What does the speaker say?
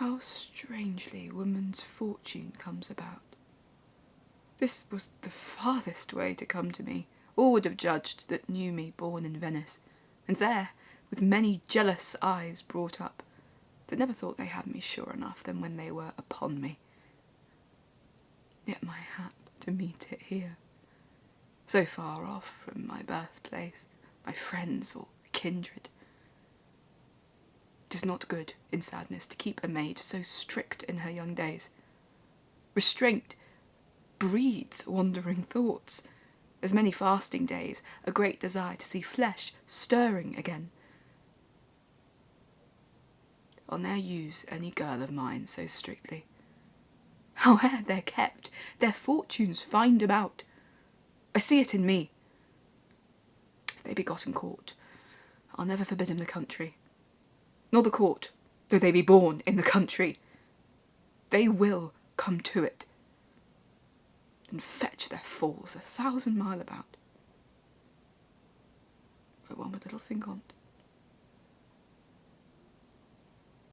How strangely woman's fortune comes about. This was the farthest way to come to me. All would have judged that knew me born in Venice, and there, with many jealous eyes brought up, that never thought they had me sure enough than when they were upon me. Yet my hap to meet it here, so far off from my birthplace, my friends or kindred. 'Tis not good in sadness to keep a maid so strict in her young days. Restraint breeds wandering thoughts, as many fasting days, a great desire to see flesh stirring again. I'll ne'er use any girl of mine so strictly. Howe'er they're kept, their fortunes find 'em out. I see it in me. If they be got in court, I'll never forbid 'em the country, nor the court, though they be born in the country. They will come to it, and fetch their falls 1,000 mile about. But one would little think on't.